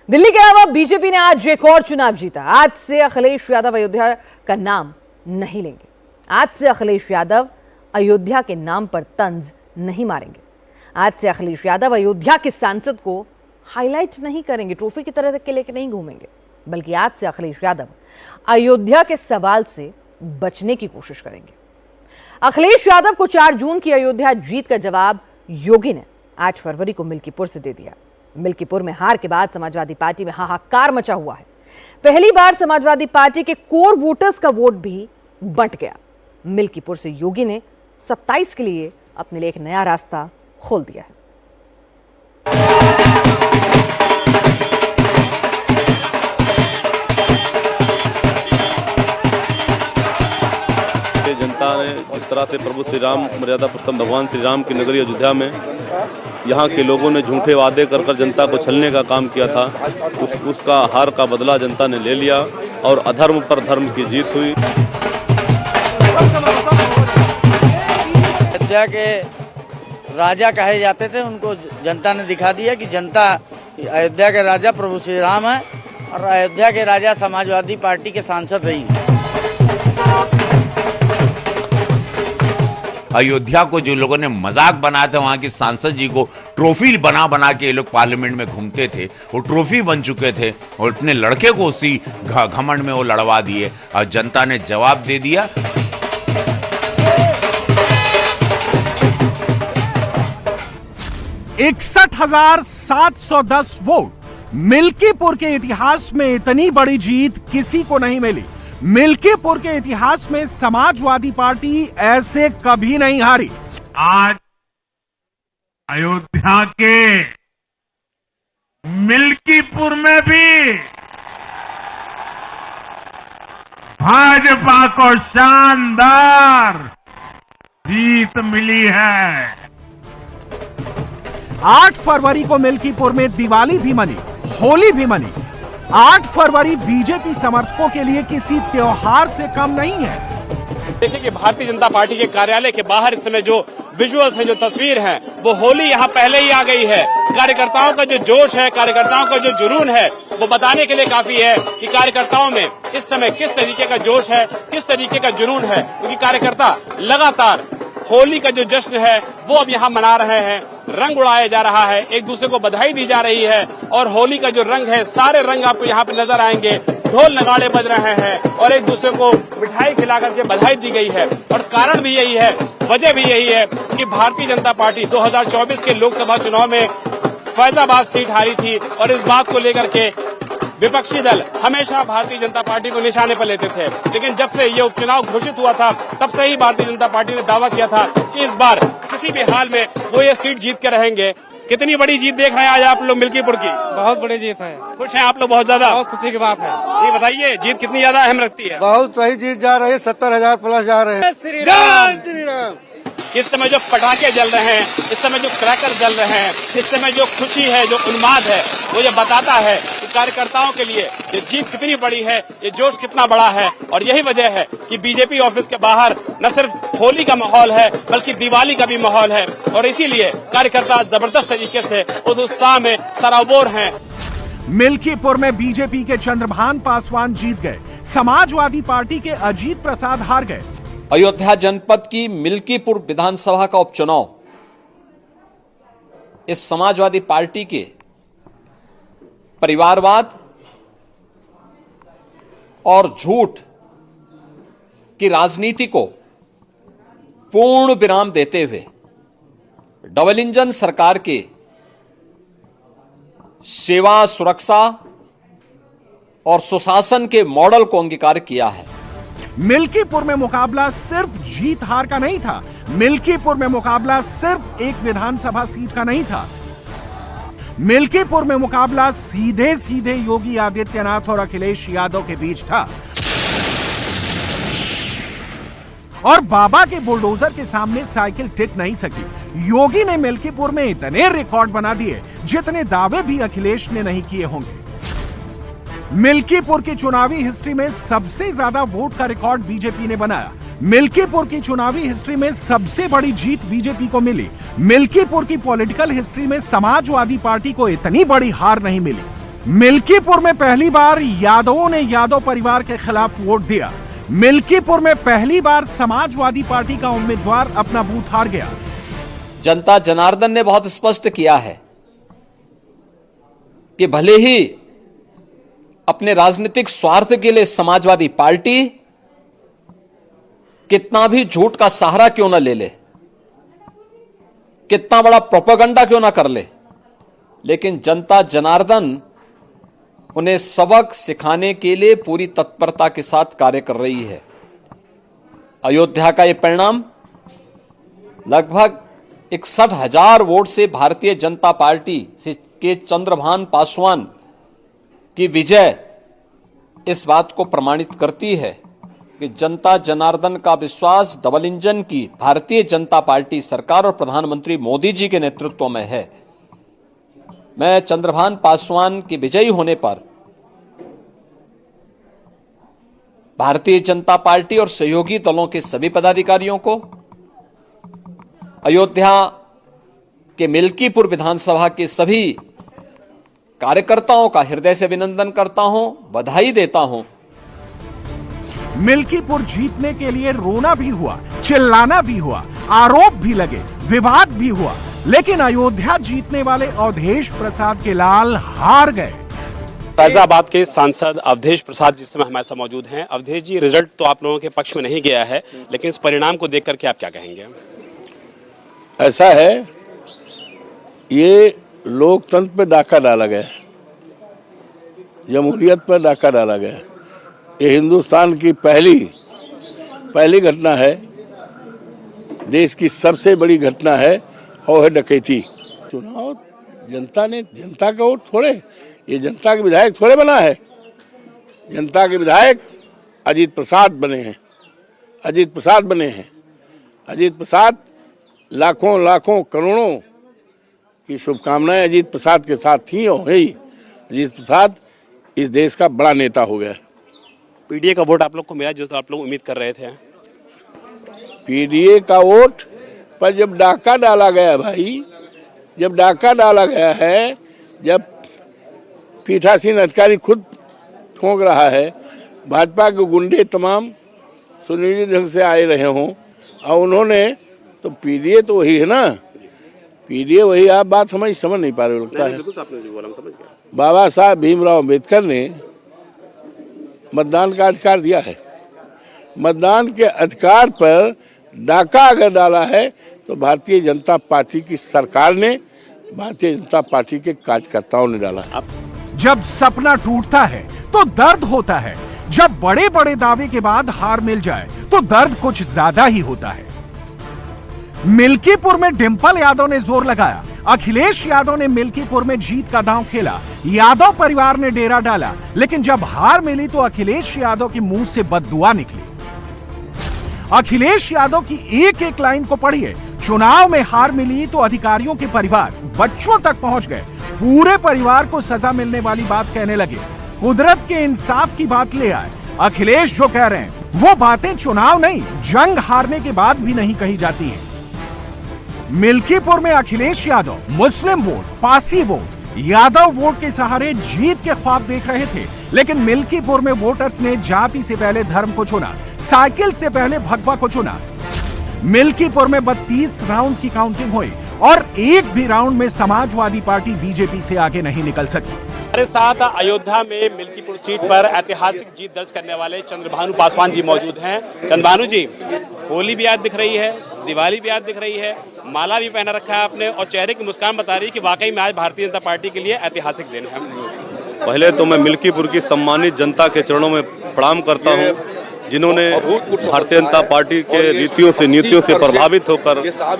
दिल्ली के अलावा बीजेपी ने आज एक और चुनाव जीता। आज से अखिलेश यादव अयोध्या का नाम नहीं लेंगे। आज से अखिलेश यादव अयोध्या के नाम पर तंज नहीं मारेंगे। आज से अखिलेश यादव अयोध्या के सांसद को हाईलाइट नहीं करेंगे, ट्रॉफी की तरह के लेके नहीं घूमेंगे, बल्कि आज से अखिलेश यादव अयोध्या के सवाल से बचने की कोशिश करेंगे। अखिलेश यादव को 4 जून की अयोध्या जीत का जवाब योगी ने 8 फरवरी को मिल्कीपुर से दे दिया। मिल्कीपुर में हार के बाद समाजवादी पार्टी में हाहाकार मचा हुआ है। पहली बार समाजवादी पार्टी के कोर वोटर्स का वोट भी बंट गया। मिल्कीपुर से योगी ने 27 के लिए अपने लिए एक नया रास्ता खोल दिया है। जनता ने जिस तरह से प्रभु श्री राम मर्यादा पुरुषोत्तम भगवान श्री राम की नगरी अयोध्या में यहाँ के लोगों ने झूठे वादे कर जनता को छलने का काम किया था, उसका हार का बदला जनता ने ले लिया और अधर्म पर धर्म की जीत हुई। अयोध्या के राजा कहे जाते थे, उनको जनता ने दिखा दिया कि जनता अयोध्या के राजा प्रभु श्री राम है और अयोध्या के राजा समाजवादी पार्टी के सांसद रही हैं। अयोध्या को जो लोगों ने मजाक बनाया था, वहां की सांसद जी को ट्रॉफी बना बना के ये लोग पार्लियामेंट में घूमते थे, वो ट्रॉफी बन चुके थे और अपने लड़के को उसी घमंड में वो लड़वा दिए और जनता ने जवाब दे दिया। $61,710 वोट। मिल्कीपुर के इतिहास में इतनी बड़ी जीत किसी को नहीं मिली। मिल्कीपुर के इतिहास में समाजवादी पार्टी ऐसे कभी नहीं हारी। आज अयोध्या के मिल्कीपुर में भी भाजपा को शानदार जीत मिली है। 8 फरवरी को मिल्कीपुर में दिवाली भी मनी, होली भी मनी। 8 फरवरी बीजेपी समर्थकों के लिए किसी त्योहार से कम नहीं है। देखिए कि भारतीय जनता पार्टी के कार्यालय के बाहर इस समय जो विजुअल्स हैं, जो तस्वीर हैं, वो होली यहाँ पहले ही आ गई है। कार्यकर्ताओं का जो जोश है, कार्यकर्ताओं का जो जुनून है, वो बताने के लिए काफी है कि कार्यकर्ताओं में इस समय किस तरीके का जोश है, किस तरीके का जुनून है। क्योंकि कार्यकर्ता लगातार होली का जो जश्न है वो अब यहाँ मना रहे हैं, रंग उड़ाया जा रहा है, एक दूसरे को बधाई दी जा रही है और होली का जो रंग है, सारे रंग आपको यहाँ पे नजर आएंगे। ढोल नगाड़े बज रहे हैं और एक दूसरे को मिठाई खिला करके बधाई दी गई है। और कारण भी यही है, वजह भी यही है कि भारतीय जनता पार्टी 2024 के लोकसभा चुनाव में फैजाबाद सीट हारी थी और इस बात को लेकर के विपक्षी दल हमेशा भारतीय जनता पार्टी को निशाने पर लेते थे। लेकिन जब से ये उपचुनाव घोषित हुआ था, तब से ही भारतीय जनता पार्टी ने दावा किया था कि इस बार किसी भी हाल में वो ये सीट जीत के रहेंगे। कितनी बड़ी जीत देख रहे हैं आज आप लोग मिल्कीपुर की? बहुत बड़ी जीत है। खुश हैं आप लोग? बहुत ज्यादा? बहुत खुशी की बात है। ये बताइए, जीत कितनी ज्यादा अहम रखती है? बहुत सही जीत जा रही है। 70,000 प्लस जा रहे हैं। जय श्री राम। इस समय जो पटाखे जल रहे हैं, इस समय जो क्रैकर जल रहे हैं, इस समय जो खुशी है, जो उन्माद है, वो ये बताता है कि कार्यकर्ताओं के लिए ये जीत कितनी बड़ी है, ये जोश कितना बड़ा है। और यही वजह है कि बीजेपी ऑफिस के बाहर न सिर्फ होली का माहौल है, बल्कि दिवाली का भी माहौल है। और इसीलिए कार्यकर्ता जबरदस्त तरीके से उस उत्साह में सराबोर हैं। मिल्कीपुर में बीजेपी के चंद्रभान पासवान जीत गए, समाजवादी पार्टी के अजीत प्रसाद हार गए। अयोध्या जनपद की मिल्कीपुर विधानसभा का उपचुनाव इस समाजवादी पार्टी के परिवारवाद और झूठ की राजनीति को पूर्ण विराम देते हुए डबल इंजन सरकार के सेवा, सुरक्षा और सुशासन के मॉडल को अंगीकार किया है। मिल्कीपुर में मुकाबला सिर्फ जीत हार का नहीं था। मिल्कीपुर में मुकाबला सिर्फ एक विधानसभा सीट का नहीं था। मिल्कीपुर में मुकाबला सीधे सीधे योगी आदित्यनाथ और अखिलेश यादव के बीच था। और बाबा के बुलडोजर के सामने साइकिल टिक नहीं सकी। योगी ने मिल्कीपुर में इतने रिकॉर्ड बना दिए जितने दावे भी अखिलेश ने नहीं किए होंगे। मिल्कीपुर की चुनावी हिस्ट्री में सबसे ज्यादा वोट का रिकॉर्ड बीजेपी ने बनाया। मिल्कीपुर की चुनावी हिस्ट्री में सबसे बड़ी जीत बीजेपी को मिली। मिल्कीपुर की पॉलिटिकल हिस्ट्री में समाजवादी पार्टी को इतनी बड़ी हार नहीं मिली। मिल्कीपुर में पहली बार यादवों ने यादव परिवार के खिलाफ वोट दिया। मिल्कीपुर में पहली बार समाजवादी पार्टी का उम्मीदवार अपना बूथ हार गया। जनता जनार्दन ने बहुत स्पष्ट किया है कि भले ही अपने राजनीतिक स्वार्थ के लिए समाजवादी पार्टी कितना भी झूठ का सहारा क्यों ना ले ले, कितना बड़ा प्रोपेगेंडा क्यों ना कर ले, लेकिन जनता जनार्दन उन्हें सबक सिखाने के लिए पूरी तत्परता के साथ कार्य कर रही है। अयोध्या का यह परिणाम लगभग 61,000 वोट से भारतीय जनता पार्टी के चंद्रभान पासवान की विजय इस बात को प्रमाणित करती है कि जनता जनार्दन का विश्वास डबल इंजन की भारतीय जनता पार्टी सरकार और प्रधानमंत्री मोदी जी के नेतृत्व में है। मैं चंद्रभान पासवान के विजयी होने पर भारतीय जनता पार्टी और सहयोगी दलों के सभी पदाधिकारियों को, अयोध्या के मिल्कीपुर विधानसभा के सभी कार्यकर्ताओं का हृदय से अभिनंदन करता हूं, बधाई देता हूं। मिल्कीपुर जीतने के लिए रोना भी हुआ, चिल्लाना भी हुआ, आरोप भी लगे, विवाद भी हुआ, लेकिन अयोध्या जीतने वाले अवधेश प्रसाद के लाल हार गए। फैजाबाद के सांसद अवधेश प्रसाद जिस समय हमारे साथ मौजूद हैं। अवधेश जी, रिजल्ट तो आप लोगों के पक्ष में नहीं गया है, लेकिन इस परिणाम को देख करके आप क्या कहेंगे? ऐसा है, ये लोकतंत्र पर डाका डाला गया, जमहूरियत पर डाका डाला गया। ये हिंदुस्तान की पहली घटना है, देश की सबसे बड़ी घटना है, और है डकैती। चुनाव जनता का वोट थोड़े, ये जनता के विधायक थोड़े बना है। जनता के विधायक अजीत प्रसाद बने हैं। अजीत प्रसाद लाखों करोड़ों की शुभकामनाएं अजीत प्रसाद के साथ थी और है ही। अजीत प्रसाद इस देश का बड़ा नेता हो गया। पीडीए का वोट आप लोग को मिला जो आप लोग उम्मीद कर रहे थे? पीडीए का वोट पर जब डाका डाला गया भाई, जब डाका डाला गया है, जब पीठासीन अधिकारी खुद ठोक रहा है, भाजपा के गुंडे तमाम सुनियोजित ढंग से आए रहे हों और उन्होंने, तो पीडीए तो वही है ना, पीडीए वही। आप बात हमारी समझ नहीं पा रहे हो लगता है। बाबा साहब भीमराव अम्बेडकर ने मतदान का अधिकार दिया है। मतदान के अधिकार पर डाका अगर डाला है तो भारतीय जनता पार्टी की सरकार ने, भारतीय जनता पार्टी के कार्यकर्ताओं ने डाला है। जब सपना टूटता है तो दर्द होता है, जब बड़े बड़े दावे के बाद हार मिल जाए तो दर्द कुछ ज्यादा ही होता है। मिल्कीपुर में डिंपल यादव ने जोर लगाया, अखिलेश यादव ने मिल्कीपुर में जीत का दांव खेला, यादव परिवार ने डेरा डाला, लेकिन जब हार मिली तो अखिलेश यादव के मुंह से बददुआ निकली। अखिलेश यादव की एक एक लाइन को पढ़िए। चुनाव में हार मिली तो अधिकारियों के परिवार बच्चों तक पहुंच गए, पूरे परिवार को सजा मिलने वाली बात कहने लगे, कुदरत के इंसाफ की बात ले आए। अखिलेश जो कह रहे हैं वो बातें चुनाव नहीं, जंग हारने के बाद भी नहीं कही जाती हैं। मिल्कीपुर में अखिलेश यादव मुस्लिम vote, Pasi vote, Yadav vote के सहारे जीत के ख्वाब देख रहे थे, लेकिन मिल्कीपुर में वोटर्स ने जाति से पहले धर्म को चुना, साइकिल से पहले भगवा को चुना। मिल्कीपुर में 32 राउंड की काउंटिंग हुई और एक भी राउंड में समाजवादी पार्टी बीजेपी से आगे नहीं निकल सकी। हमारे साथ अयोध्या में मिल्कीपुर सीट पर ऐतिहासिक जीत दर्ज करने वाले चंद्रभानु पासवान जी मौजूद हैं। चंद्रभानु जी, होली भी याद दिख रही है, दिवाली भी याद दिख रही है, माला भी पहना रखा है आपने और चेहरे की मुस्कान बता रही है कि वाकई में आज भारतीय जनता पार्टी के लिए ऐतिहासिक दिन है। पहले तो मैं मिल्कीपुर की सम्मानित जनता के चरणों में प्रणाम करता हूं, जिन्होंने भारतीय जनता पार्टी के रीतियों से, नीतियों से प्रभावित होकर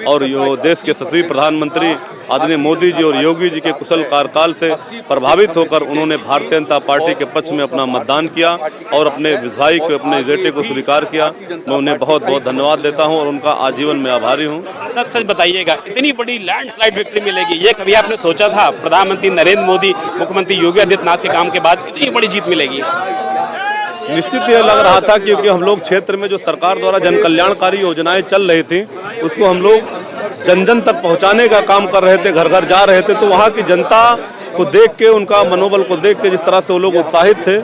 और जो देश के यशस्वी प्रधानमंत्री आदरणीय मोदी जी और योगी जी के कुशल कार्यकाल से प्रभावित होकर उन्होंने भारतीय जनता पार्टी के पक्ष में अपना मतदान किया और अपने भाई को, अपने बेटे को स्वीकार किया। मैं उन्हें बहुत बहुत धन्यवाद देता हूं और उनका आजीवन में आभारी हूं। सच सच बताइएगा, इतनी बड़ी लैंडस्लाइड विक्ट्री मिलेगी, ये कभी आपने सोचा था? प्रधानमंत्री नरेंद्र मोदी, मुख्यमंत्री योगी आदित्यनाथ के काम के बाद इतनी बड़ी जीत मिलेगी? निश्चित ये लग रहा था, क्योंकि हम लोग क्षेत्र में जो सरकार द्वारा जन कल्याणकारी योजनाएं चल रही थी उसको हम लोग जन जन तक पहुंचाने का काम कर रहे थे, घर घर जा रहे थे, तो वहां की जनता को देख के, उनका मनोबल को देख के जिस तरह से वो लोग उत्साहित थे,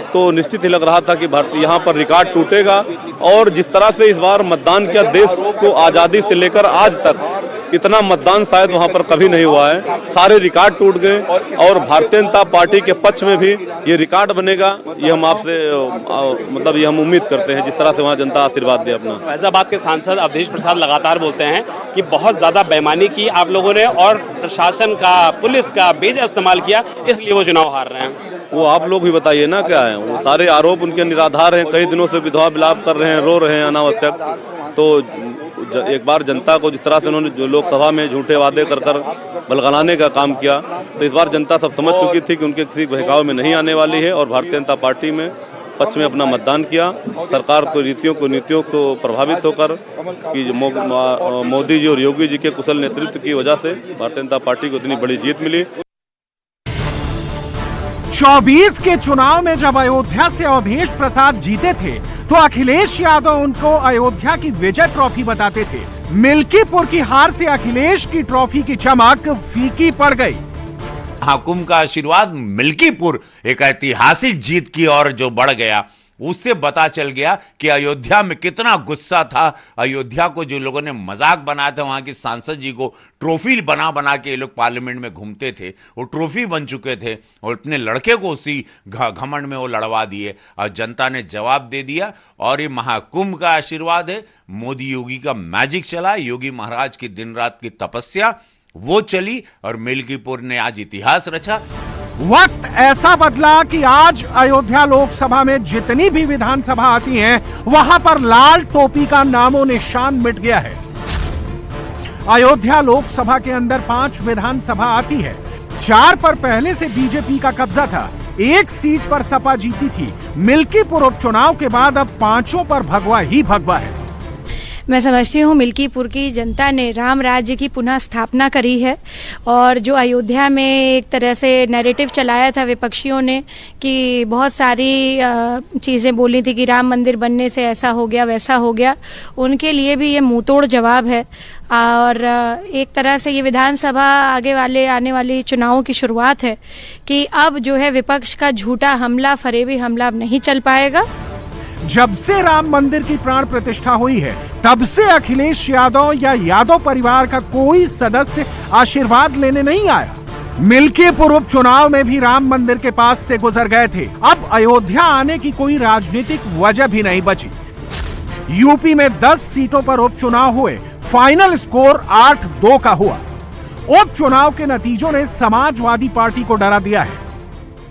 तो निश्चित ही लग रहा था कि यहाँ पर रिकॉर्ड टूटेगा। और जिस तरह से इस बार मतदान किया, देश को आज़ादी से लेकर आज तक इतना मतदान शायद वहाँ पर कभी नहीं हुआ है। सारे रिकॉर्ड टूट गए और भारतीय जनता पार्टी के पक्ष में भी ये रिकॉर्ड बनेगा, ये हम आपसे मतलब ये हम उम्मीद करते हैं, जिस तरह से वहाँ जनता आशीर्वाद दे अपना। फैजाबाद के सांसद अवधेश प्रसाद लगातार बोलते हैं कि बहुत ज्यादा बेईमानी की आप लोगों ने और प्रशासन का, पुलिस का बेजा इस्तेमाल किया, इसलिए वो चुनाव हार रहे हैं। वो आप लोग भी बताइए ना क्या है, वो सारे आरोप उनके निराधार हैं। कई दिनों से विधवा विलाप कर रहे हैं, रो रहे हैं अनावश्यक। तो एक बार जनता को जिस तरह से उन्होंने जो लोकसभा में झूठे वादे कर बलगलाने का काम किया, तो इस बार जनता सब समझ चुकी थी कि उनके किसी बहकाव में नहीं आने वाली है और भारतीय जनता पार्टी में पक्ष में अपना मतदान किया। सरकार को नीतियों को प्रभावित होकर कि मोदी जी और योगी जी के कुशल नेतृत्व की वजह से भारतीय जनता पार्टी को इतनी बड़ी जीत मिली। 24 के चुनाव में जब अयोध्या से अवधेश प्रसाद जीते थे तो अखिलेश यादव उनको अयोध्या की विजय ट्रॉफी बताते थे। मिल्कीपुर की हार से अखिलेश की ट्रॉफी की चमक फीकी पड़ गई। महाकुंभ का आशीर्वाद मिल्कीपुर एक ऐतिहासिक जीत की ओर जो बढ़ गया, उससे पता चल गया कि अयोध्या में कितना गुस्सा था। अयोध्या को जो लोगों ने मजाक बनाया था, वहां की सांसद जी को ट्रॉफी बना बना के ये लोग पार्लियामेंट में घूमते थे, वो ट्रॉफी बन चुके थे और अपने लड़के को उसी घमंड में वो लड़वा दिए और जनता ने जवाब दे दिया। और ये महाकुंभ का आशीर्वाद है, मोदी योगी का मैजिक चला, योगी महाराज की दिन रात की तपस्या वो चली और मिल्कीपुर ने आज इतिहास रचा। वक्त ऐसा बदला कि आज अयोध्या लोकसभा में जितनी भी विधानसभा आती हैं, वहां पर लाल टोपी का नामो निशान मिट गया है। अयोध्या लोकसभा के अंदर 5 विधानसभा आती है, 4 पर पहले से बीजेपी का कब्जा था, 1 सीट पर सपा जीती थी। मिल्कीपुर उपचुनाव के बाद अब 5 पर भगवा ही भगवा है। मैं समझती हूँ मिल्कीपुर की जनता ने राम राज्य की पुनः स्थापना करी है और जो अयोध्या में एक तरह से नैरेटिव चलाया था विपक्षियों ने कि बहुत सारी चीज़ें बोली थी कि राम मंदिर बनने से ऐसा हो गया वैसा हो गया, उनके लिए भी ये मुंहतोड़ जवाब है। और एक तरह से ये विधानसभा आने वाली चुनावों की शुरुआत है कि अब जो है विपक्ष का झूठा हमला, फरेबी हमला अब नहीं चल पाएगा। जब से राम मंदिर की प्राण प्रतिष्ठा हुई है, तब से अखिलेश यादव या यादव परिवार का कोई सदस्य आशीर्वाद लेने नहीं आया। मिल्कीपुर उपचुनाव में भी राम मंदिर के पास से गुजर गए थे। अब अयोध्या आने की कोई राजनीतिक वजह भी नहीं बची। यूपी में 10 सीटों पर उपचुनाव हुए, फाइनल स्कोर 8-2 का हुआ। उपचुनाव के नतीजों ने समाजवादी पार्टी को डरा दिया है।